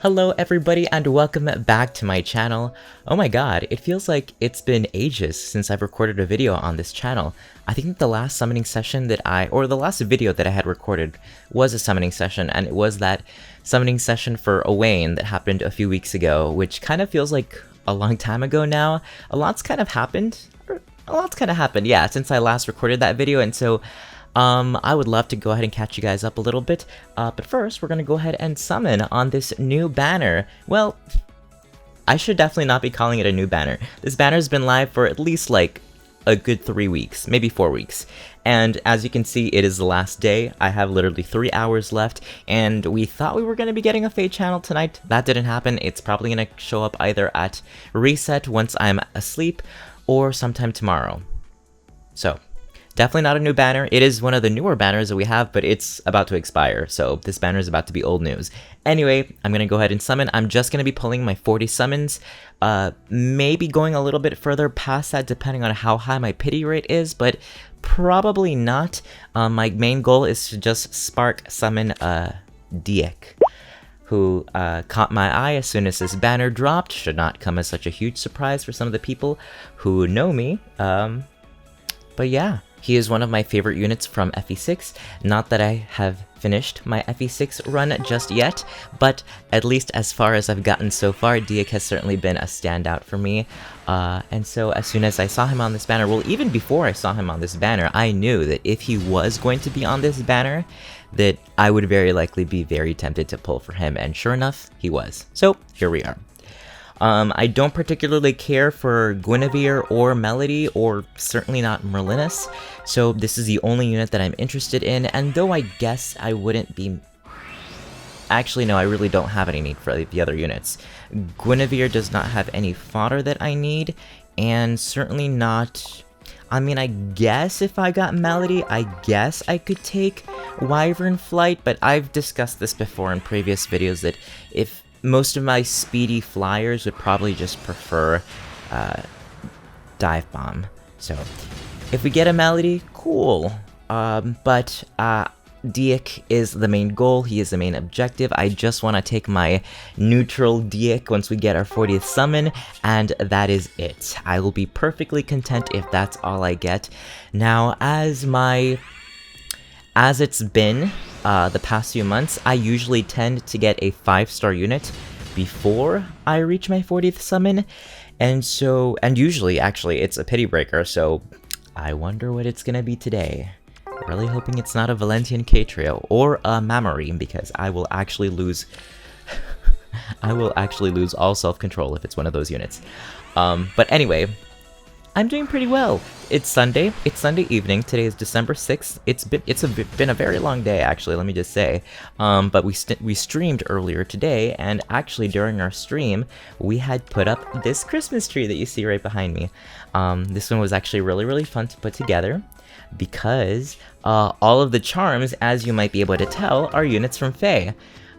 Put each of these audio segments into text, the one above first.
Hello everybody and welcome back to my channel. Oh my god, it feels like it's been ages since I've recorded a video on this channel. I think the last summoning session that the last video that I had recorded was a summoning session, and it was that summoning session for Owain that happened a few weeks ago, which kind of feels like a long time ago now. A lot's kind of happened, yeah, since I last recorded that video, and so I would love to go ahead and catch you guys up a little bit, but first we're gonna go ahead and summon on this new banner. Well, I should definitely not be calling it a new banner. This banner's been live for at least like a good 3 weeks, maybe 4 weeks. And as you can see, it is the last day. I have literally 3 hours left, and we thought we were going to be getting a FEH Channel tonight. That didn't happen. It's probably going to show up either at reset once I'm asleep, or sometime tomorrow. So, definitely not a new banner. It is one of the newer banners that we have, but it's about to expire, so this banner is about to be old news. Anyway, I'm going to go ahead and summon. I'm just going to be pulling my 40 summons, maybe going a little bit further past that depending on how high my pity rate is, but probably not. My main goal is to just spark summon Dieck, who caught my eye as soon as this banner dropped. Should not come as such a huge surprise for some of the people who know me, but yeah. He is one of my favorite units from FE6. Not that I have finished my FE6 run just yet, but at least as far as I've gotten so far, Dieck has certainly been a standout for me. And so as soon as I saw him on this banner, well, even before I saw him on this banner, I knew that if he was going to be on this banner, that I would very likely be very tempted to pull for him, and sure enough, he was. So here we are. I don't particularly care for Guinevere or Melody, or certainly not Merlinus, so this is the only unit that I'm interested in, and though I guess I wouldn't be... Actually, no, I really don't have any need for the other units. Guinevere does not have any fodder that I need, and certainly not... I mean, I guess if I got Melody, I guess I could take Wyvern Flight, but I've discussed this before in previous videos that if... most of my speedy flyers would probably just prefer Dive Bomb. So, if we get a Melody, cool. But Dieck is the main goal, he is the main objective. I just want to take my neutral Dieck once we get our 40th summon, and that is it. I will be perfectly content if that's all I get. Now, as it's been the past few months, I usually tend to get a 5-star unit before I reach my 40th summon, and usually, actually, it's a pity breaker, so I wonder what it's gonna be today. Really hoping it's not a Valentian K-Trio, or a Mamarine, because I will actually lose... I will actually lose all self-control if it's one of those units. But anyway... I'm doing pretty well. It's Sunday. It's Sunday evening. Today is December 6th. It's been a very long day, actually, let me just say. But we streamed earlier today, and actually during our stream, we had put up this Christmas tree that you see right behind me. This one was actually really fun to put together, because all of the charms, as you might be able to tell, are units from FEH.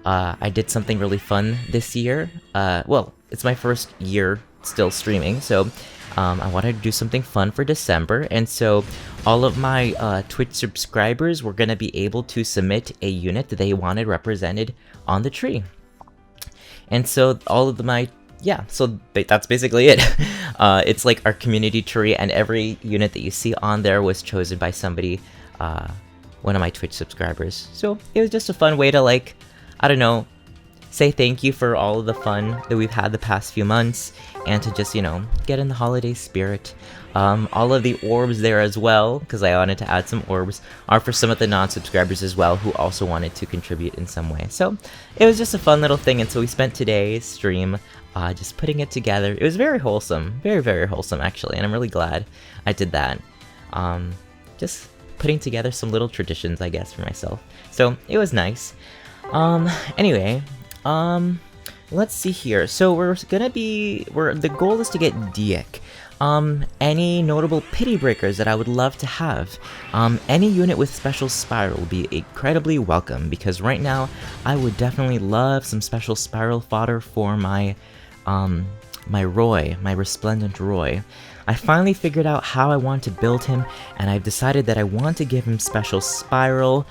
I did something really fun this year. Well, it's my first year still streaming, so... I wanted to do something fun for December, and so all of my Twitch subscribers were going to be able to submit a unit that they wanted represented on the tree. And so all of that's basically it. It's like our community tree, and every unit that you see on there was chosen by somebody, one of my Twitch subscribers. So it was just a fun way to, like, I don't know, say thank you for all of the fun that we've had the past few months, and to just, you know, get in the holiday spirit. All of the orbs there as well, because I wanted to add some orbs, are for some of the non-subscribers as well, who also wanted to contribute in some way. So, it was just a fun little thing, and so we spent today's stream just putting it together. It was very wholesome, very wholesome actually, and I'm really glad I did that. Just putting together some little traditions, I guess, for myself. So, it was nice. Anyway... let's see here. So the goal is to get Dieck. Any notable pity breakers that I would love to have? Any unit with special spiral would be incredibly welcome, because right now I would definitely love some special spiral fodder for my my resplendent Roy. I finally figured out how I want to build him, and I've decided that I want to give him special spiral.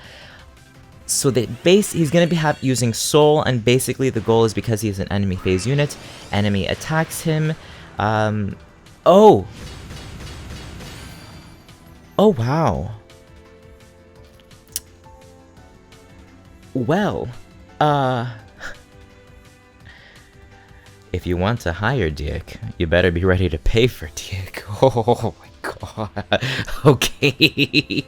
So he's gonna be using Soul, and basically the goal is because he's an enemy phase unit, enemy attacks him. Oh! Oh wow. Well, if you want to hire Dieck, you better be ready to pay for Dieck. Oh my god. Okay.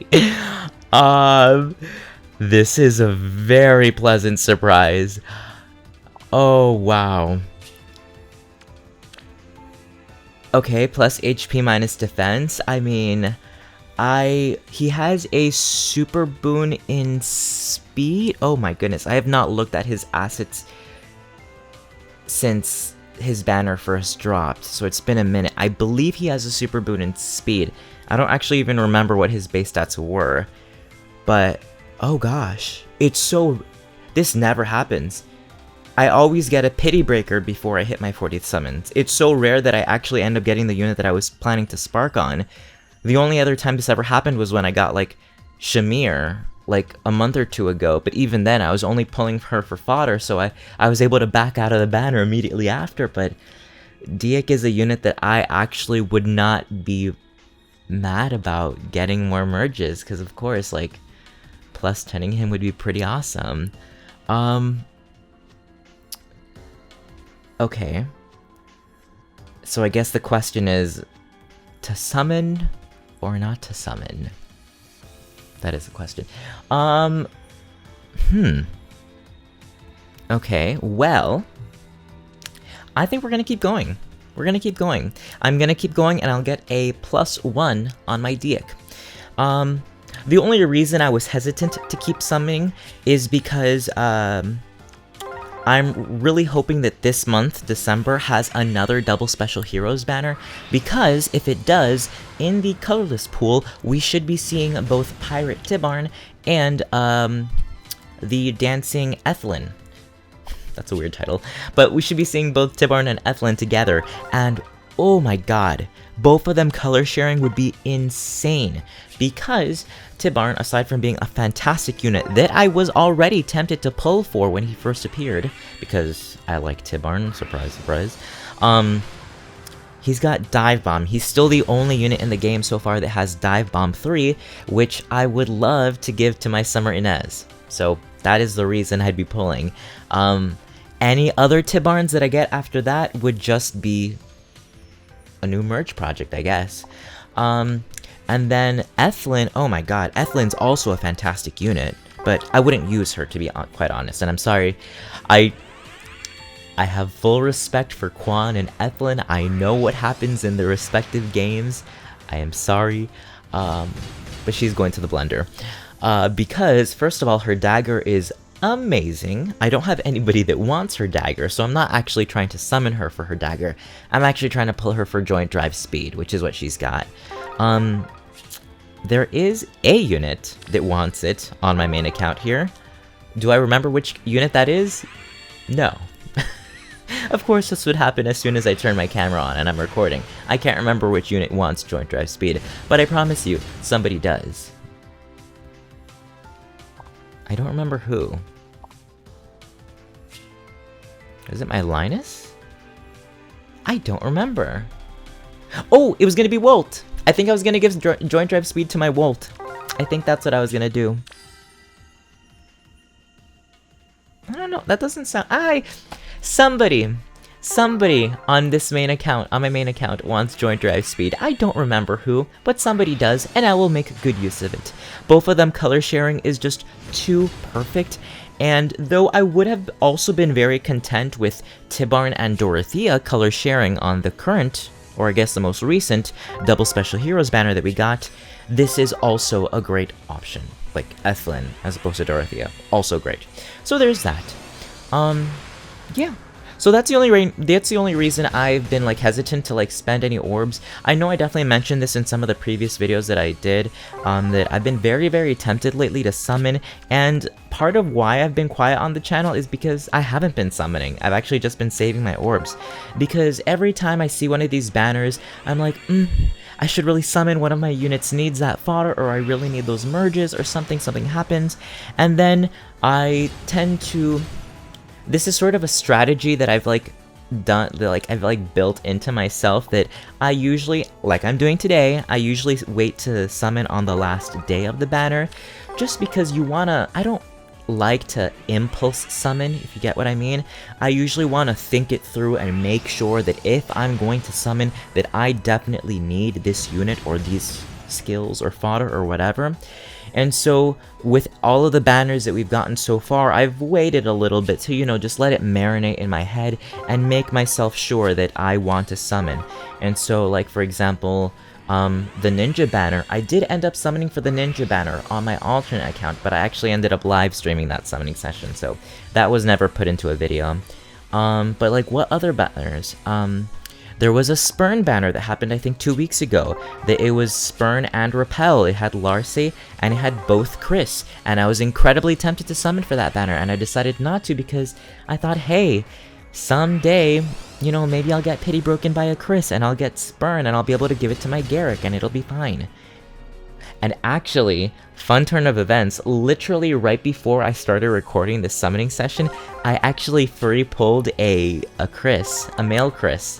This is a very pleasant surprise. Oh wow. Okay, plus HP minus defense. I mean, he has a super boon in speed. Oh my goodness, I have not looked at his assets since his banner first dropped, so it's been a minute. I believe he has a super boon in speed. I don't actually even remember what his base stats were, but oh gosh, this never happens. I always get a pity breaker before I hit my 40th summons. It's so rare that I actually end up getting the unit that I was planning to spark on. The only other time this ever happened was when I got like Shamir like a month or two ago, but even then I was only pulling her for fodder, so I was able to back out of the banner immediately after. But Dieck is a unit that I actually would not be mad about getting more merges, because of course, like, plus 10ing him would be pretty awesome. Okay. So I guess the question is, to summon or not to summon? That is the question. Okay, well, I think we're gonna keep going. We're gonna keep going. I'm gonna keep going, and I'll get a +1 on my Dieck. The only reason I was hesitant to keep summoning is because, I'm really hoping that this month, December, has another double special heroes banner, because if it does, in the colorless pool, we should be seeing both Pirate Tibarn and the Dancing Ethlyn. That's a weird title. But we should be seeing both Tibarn and Ethlyn together, and oh my god, both of them color sharing would be insane, because Tibarn, aside from being a fantastic unit that I was already tempted to pull for when he first appeared, because I like Tibarn, surprise, surprise, he's got Dive Bomb. He's still the only unit in the game so far that has Dive Bomb 3, which I would love to give to my Summer Inez. So that is the reason I'd be pulling. Any other Tibarns that I get after that would just be a new merge project, I guess. And then Ethlyn, oh my god, Ethlyn's also a fantastic unit, but I wouldn't use her, to be quite honest, and I'm sorry. I have full respect for Quan and Ethlyn. I know what happens in the respective games. I am sorry, but she's going to the blender. Because, first of all, her dagger is amazing. I don't have anybody that wants her dagger, so I'm not actually trying to summon her for her dagger. I'm actually trying to pull her for joint drive speed, which is what she's got. There is a unit that wants it on my main account here. Do I remember which unit that is? No. Of course, this would happen as soon as I turn my camera on and I'm recording. I can't remember which unit wants joint drive speed, but I promise you, somebody does. I don't remember who. Is it my Linus? I don't remember. Oh, it was gonna be Wolt! I think I was gonna give joint drive speed to my Wolt. I think that's what I was gonna do. I don't know, that doesn't sound... Somebody on this main account, on my main account, wants joint drive speed. I don't remember who, but somebody does, and I will make good use of it. Both of them color sharing is just too perfect, and though I would have also been very content with Tibarn and Dorothea color sharing on the current, or I guess the most recent, double special heroes banner that we got, this is also a great option. Like Ethlyn, as opposed to Dorothea. Also great. So there's that. Yeah. So that's the only reason I've been like hesitant to like spend any orbs. I know I definitely mentioned this in some of the previous videos that I did, that I've been very, very tempted lately to summon, and part of why I've been quiet on the channel is because I haven't been summoning. I've actually just been saving my orbs, because every time I see one of these banners, I'm like, I should really summon, one of my units needs that fodder, or I really need those merges, or something happens, and then I tend to... This is sort of a strategy that I've like done, that like I've like built into myself, that I usually, like I'm doing today, I usually wait to summon on the last day of the banner, just because you wanna, I don't like to impulse summon, if you get what I mean. I usually want to think it through and make sure that if I'm going to summon, that I definitely need this unit or these skills or fodder or whatever. And so with all of the banners that we've gotten so far, I've waited a little bit to, you know, just let it marinate in my head and make myself sure that I want to summon. And so, like, for example, the ninja banner, I did end up summoning for the ninja banner on my alternate account, but I actually ended up live streaming that summoning session, so that was never put into a video. But like, what other banners? There was a Spurn banner that happened, I think, 2 weeks ago. That it was Spurn and Repel. It had Larcy, and it had both Chris. And I was incredibly tempted to summon for that banner, and I decided not to because I thought, hey, someday, you know, maybe I'll get pity broken by a Chris, and I'll get Spurn, and I'll be able to give it to my Garrick, and it'll be fine. And actually, fun turn of events, literally right before I started recording this summoning session, I actually free pulled a Chris, a male Chris,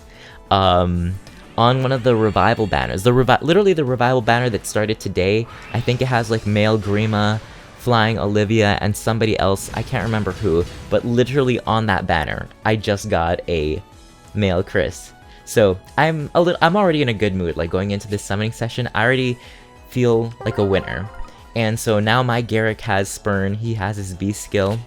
on one of the revival banners. Literally the revival banner that started today. I think it has like male Grima, flying Olivia, and somebody else, I can't remember who, but literally on that banner, I just got a male Chris. So I'm already in a good mood. Like, going into this summoning session, I already feel like a winner. And so now my Garrick has Spurn, he has his beast skill.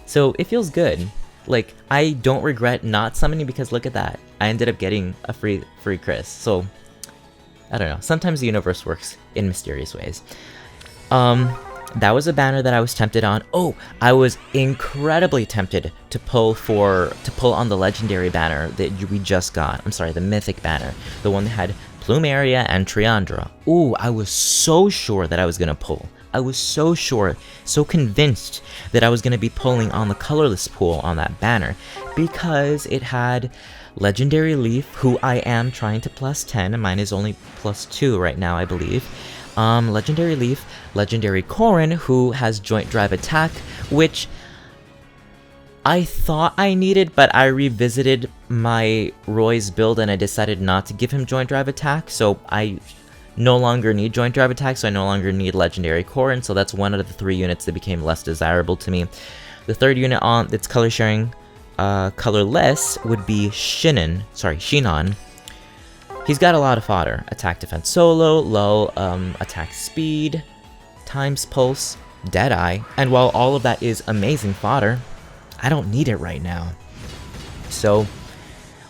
So it feels good. Like, I don't regret not summoning because look at that. I ended up getting a free Chris. So, I don't know. Sometimes the universe works in mysterious ways. That was a banner that I was tempted on. Oh, I was incredibly tempted to pull on the legendary banner that we just got. I'm sorry, the mythic banner. The one that had Plumeria and Triandra. Ooh, I was so sure that I was gonna pull. I was so sure, so convinced that I was going to be pulling on the colorless pool on that banner, because it had Legendary Leaf, who I am trying to +10, and mine is only +2 right now, I believe. Legendary Leaf, Legendary Corrin, who has Joint Drive Attack, which I thought I needed, but I revisited my Roy's build and I decided not to give him Joint Drive Attack, so I no longer need Joint Drive Attack, so I no longer need Legendary Corrin, so that's one of the 3 units that became less desirable to me. The third unit on that's color sharing, colorless, would be Shinon. He's got a lot of fodder. Attack Defense Solo, low attack speed, Times Pulse, Deadeye, and while all of that is amazing fodder, I don't need it right now. So,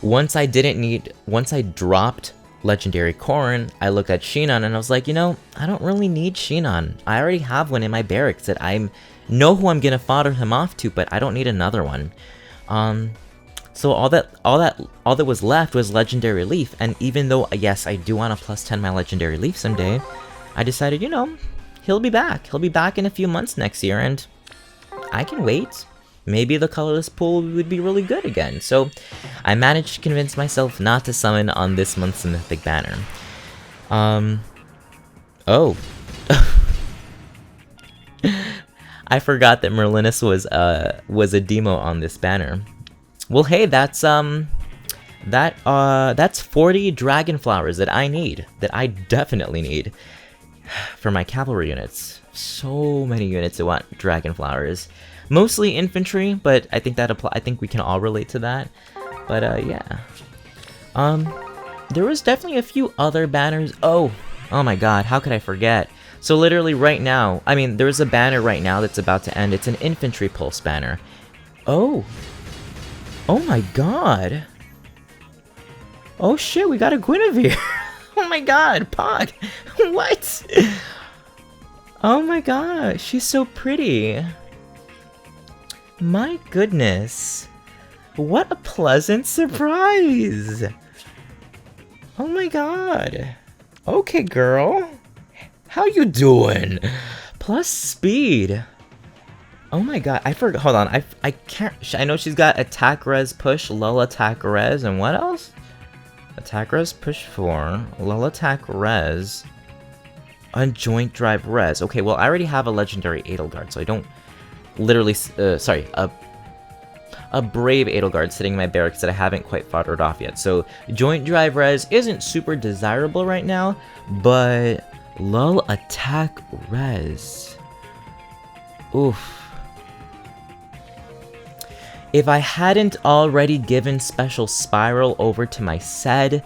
once I dropped Legendary Corrin, I looked at Shinon and I was like, you know, I don't really need Shinon. I already have one in my barracks that I know who I'm gonna fodder him off to, but I don't need another one. So all that was left was Legendary Leaf, and even though, yes, I do want to +10 my Legendary Leaf someday, I decided, you know, he'll be back. He'll be back in a few months next year, and I can wait. Maybe the colorless pool would be really good again. So I managed to convince myself not to summon on this month's Mythic banner. Oh. I forgot that Merlinus was a demo on this banner. Well, hey, that's 40 dragon flowers that I need, that I definitely need for my cavalry units. So many units that want dragon flowers. Mostly infantry, but I think I think we can all relate to that. But yeah. There was definitely a few other banners. Oh my god, how could I forget? So literally right now, I mean, there's a banner right now that's about to end. It's an infantry pulse banner. Oh my god. Oh shit, we got a Guinevere. Oh my god, Pog. What? Oh my god, she's so pretty. My goodness. What a pleasant surprise. Oh my god. Okay, girl. How you doing? Plus speed. Oh my god, I forgot. Hold on, I can't. I know she's got attack res push, lull attack res, and what else? Attack res push 4, lull attack res, and joint drive res. Okay, well I already have a legendary Edelgard, so I don't literally, sorry, a brave Edelgard sitting in my barracks that I haven't quite foddered off yet. So joint drive res isn't super desirable right now, but lull attack res. Oof. If I hadn't already given special spiral over to my Sed,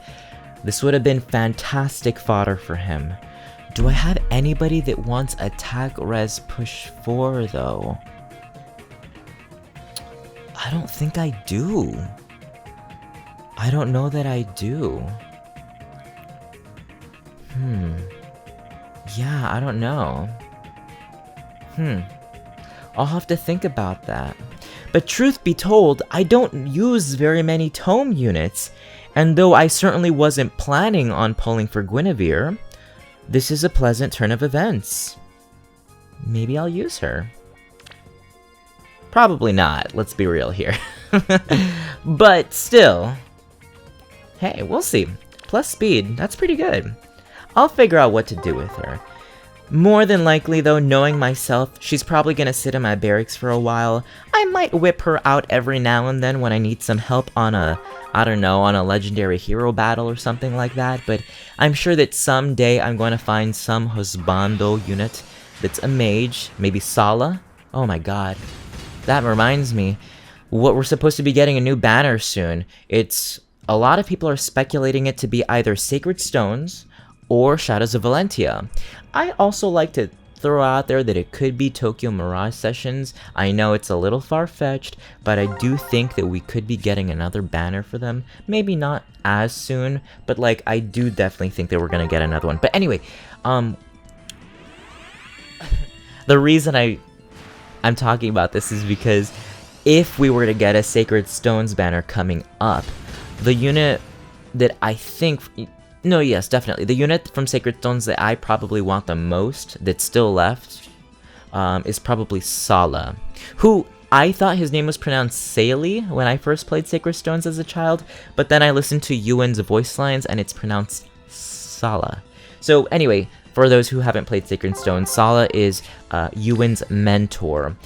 this would have been fantastic fodder for him. Do I have anybody that wants attack res push 4 though? I don't think I do. I don't know that I do. Yeah, I don't know. I'll have to think about that. But truth be told, I don't use very many tome units, and though I certainly wasn't planning on pulling for Guinevere, this is a pleasant turn of events. Maybe I'll use her. Probably not, let's be real here. But still, hey, we'll see. Plus speed, that's pretty good. I'll figure out what to do with her. More than likely though, knowing myself, she's probably gonna sit in my barracks for a while. I might whip her out every now and then when I need some help on a, I don't know, on a legendary hero battle or something like that, but I'm sure that someday I'm going to find some husbando unit that's a mage, maybe Sala. Oh my god. That reminds me, we're supposed to be getting a new banner soon. A lot of people are speculating it to be either Sacred Stones or Shadows of Valentia. I also like to throw out there that it could be Tokyo Mirage Sessions. I know it's a little far-fetched, but I do think that we could be getting another banner for them. Maybe not as soon, but like I do definitely think that we're gonna get another one. But anyway, the reason I'm talking about this is because if we were to get a Sacred Stones banner coming up, the unit that I think... No, yes, definitely. The unit from Sacred Stones that I probably want the most, that's still left, is probably Sala, who I thought his name was pronounced Saley when I first played Sacred Stones as a child, but then I listened to Ewan's voice lines and it's pronounced Sala. So anyway, for those who haven't played Sacred Stones, Sala is Ewan's mentor.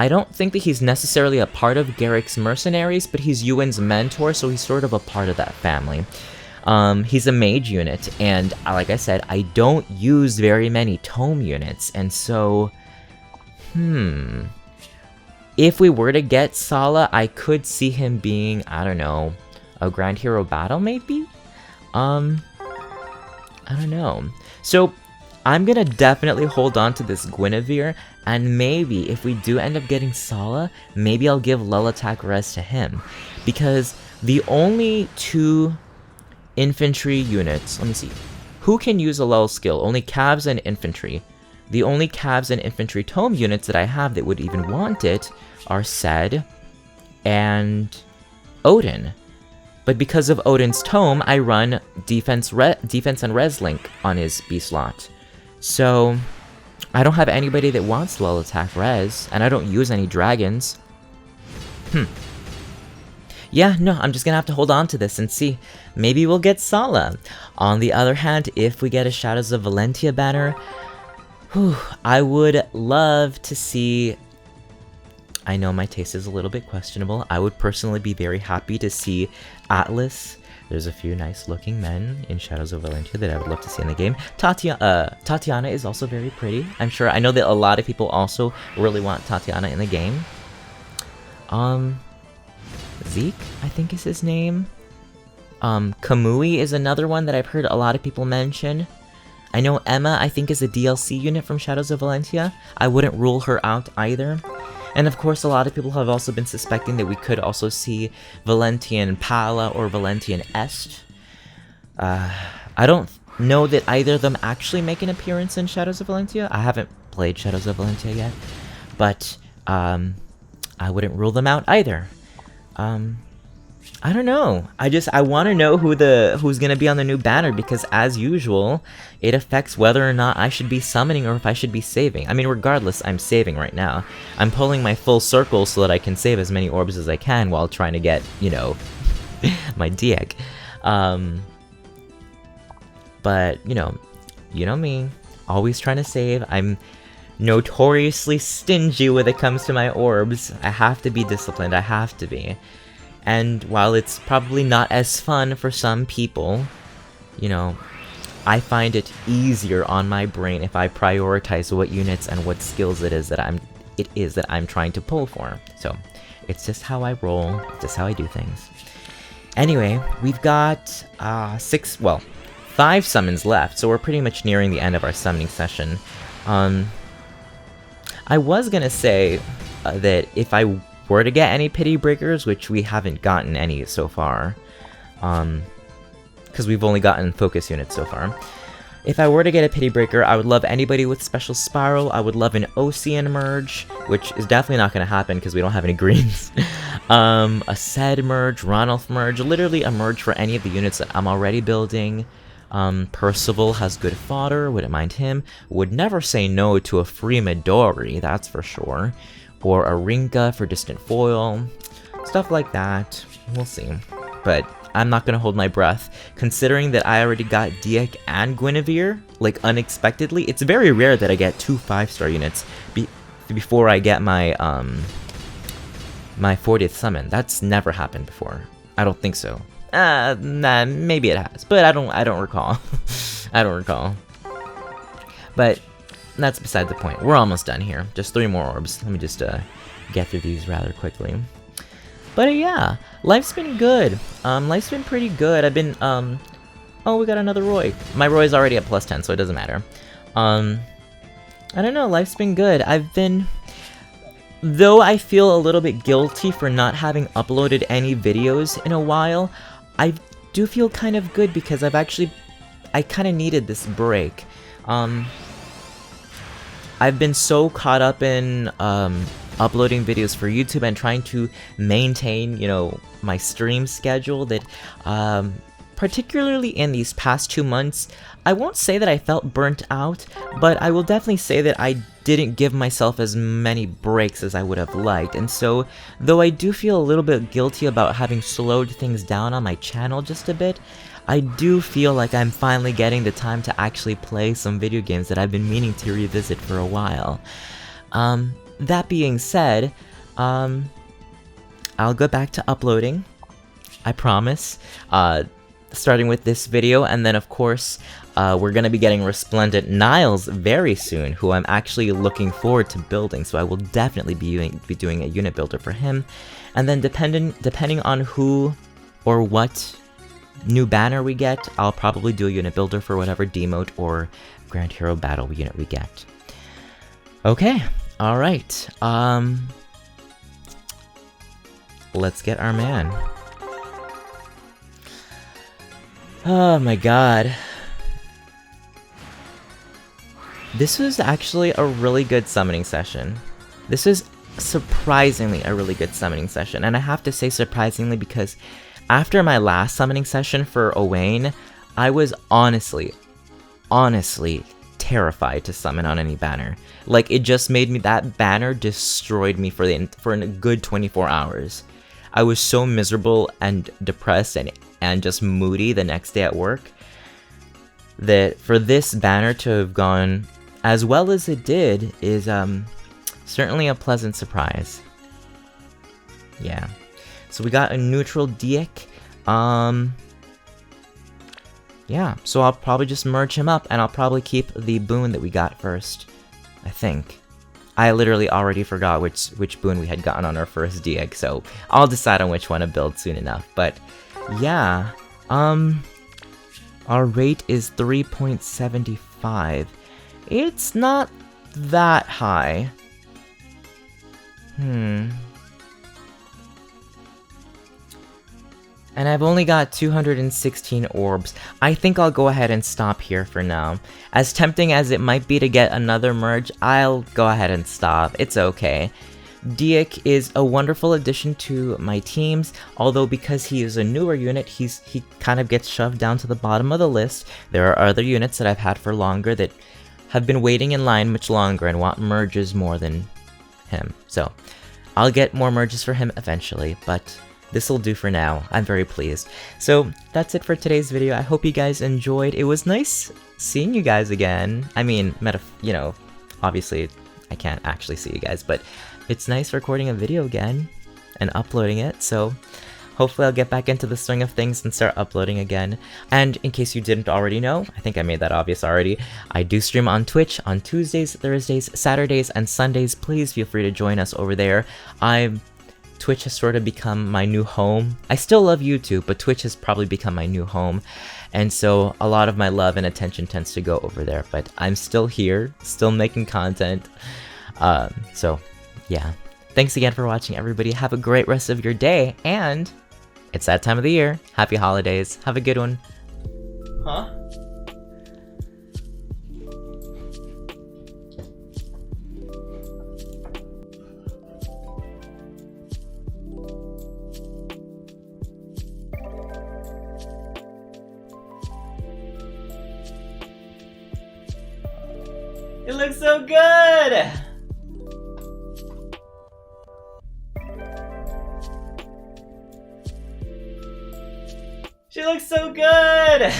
I don't think that he's necessarily a part of Garrick's mercenaries, but he's Ewan's mentor, so he's sort of a part of that family. He's a mage unit, and like I said, I don't use very many tome units, and so... If we were to get Sala, I could see him being, I don't know, a Grand Hero Battle, maybe? I don't know. So, I'm gonna definitely hold on to this Guinevere, and maybe if we do end up getting Sala, maybe I'll give Lull Attack Res to him. Because the only 2 infantry units, let me see, who can use a Lull skill? Only Cavs and Infantry. The only Cavs and Infantry tome units that I have that would even want it are Sed and Odin. But because of Odin's tome, I run defense and res link on his B slot. So, I don't have anybody that wants Lull Attack Res, and I don't use any dragons. Yeah, no, I'm just gonna have to hold on to this and see. Maybe we'll get Sala. On the other hand, if we get a Shadows of Valentia banner, I would love to see... I know my taste is a little bit questionable. I would personally be very happy to see Atlas. There's a few nice looking men in Shadows of Valentia that I would love to see in the game. Tatiana is also very pretty. I know that a lot of people also really want Tatiana in the game. Zeke, I think is his name. Kamui is another one that I've heard a lot of people mention. I know Emma, I think, is a DLC unit from Shadows of Valentia. I wouldn't rule her out either. And of course, a lot of people have also been suspecting that we could also see Valentian Pala or Valentian Est. I don't know that either of them actually make an appearance in Shadows of Valentia. I haven't played Shadows of Valentia yet, but I wouldn't rule them out either. I don't know. I want to know who's gonna be on the new banner, because as usual, it affects whether or not I should be summoning or if I should be saving. I mean, regardless, I'm saving right now. I'm pulling my full circle so that I can save as many orbs as I can while trying to get, you know, my Dieck. But, you know me, always trying to save. notoriously stingy when it comes to my orbs. I have to be disciplined, I have to be. And while it's probably not as fun for some people, you know, I find it easier on my brain if I prioritize what units and what skills it is that I'm trying to pull for. So, it's just how I roll, it's just how I do things. Anyway, we've got 5 summons left, so we're pretty much nearing the end of our summoning session. I was gonna say that if I were to get any pity breakers, which we haven't gotten any so far, because we've only gotten focus units so far. If I were to get a pity breaker, I would love anybody with special spiral. I would love an Ocean merge, which is definitely not going to happen because we don't have any greens. A Sed merge, Ranulf merge, literally a merge for any of the units that I'm already building. Percival has good fodder, wouldn't mind him. Would never say no to a free Midori, that's for sure. Or a Rinka for distant foil. Stuff like that. We'll see. But I'm not gonna hold my breath. Considering that I already got Dieck and Guinevere, like, unexpectedly, it's very rare that I get 2 5-star units before I get my, my 40th summon. That's never happened before. I don't think so. Nah, maybe it has, but I don't recall. I don't recall. But that's beside the point. We're almost done here. Just 3 more orbs. Let me just get through these rather quickly. But yeah, life's been good. Life's been pretty good. I've been oh, we got another Roy. My Roy's already at +10, so it doesn't matter. I don't know, life's been good. Though I feel a little bit guilty for not having uploaded any videos in a while, I do feel kind of good because I kind of needed this break. I've been so caught up in uploading videos for YouTube and trying to maintain, you know, my stream schedule that, particularly in these past 2 months, I won't say that I felt burnt out, but I will definitely say that I didn't give myself as many breaks as I would have liked. And so, though I do feel a little bit guilty about having slowed things down on my channel just a bit, I do feel like I'm finally getting the time to actually play some video games that I've been meaning to revisit for a while. That being said, I'll go back to uploading, I promise, starting with this video, and then of course, we're going to be getting Resplendent Niles very soon, who I'm actually looking forward to building, so I will definitely be doing a unit builder for him, and then depending on who or what new banner we get, I'll probably do a unit builder for whatever demote or Grand Hero Battle unit we get. Okay. Alright, let's get our man. Oh my god. This was actually a really good summoning session. This was surprisingly a really good summoning session, and I have to say surprisingly because after my last summoning session for Owain, I was honestly terrified to summon on any banner. Like, it just made me, that banner destroyed me for a good 24 hours. I was so miserable and depressed and just moody the next day at work that for this banner to have gone as well as it did is certainly a pleasant surprise. Yeah. So we got a neutral Dieck. Yeah, so I'll probably just merge him up, and I'll probably keep the boon that we got first, I think. I literally already forgot which boon we had gotten on our first Dieck, so I'll decide on which one to build soon enough. But yeah, our rate is 3.75. It's not that high. And I've only got 216 orbs. I think I'll go ahead and stop here for now. As tempting as it might be to get another merge, I'll go ahead and stop. It's okay. Dieck is a wonderful addition to my teams, although because he is a newer unit, he kind of gets shoved down to the bottom of the list. There are other units that I've had for longer that have been waiting in line much longer and want merges more than him. So, I'll get more merges for him eventually, but this'll do for now. I'm very pleased. So, that's it for today's video. I hope you guys enjoyed. It was nice seeing you guys again. I mean, you know, obviously, I can't actually see you guys, but it's nice recording a video again and uploading it, so hopefully I'll get back into the swing of things and start uploading again. And in case you didn't already know, I think I made that obvious already, I do stream on Twitch on Tuesdays, Thursdays, Saturdays, and Sundays. Please feel free to join us over there. Twitch has sort of become my new home. I still love YouTube, but Twitch has probably become my new home. And so a lot of my love and attention tends to go over there, but I'm still here, still making content. So yeah, thanks again for watching, everybody. Have a great rest of your day, and it's that time of the year. Happy holidays. Have a good one. Huh? It looks so good! She looks so good!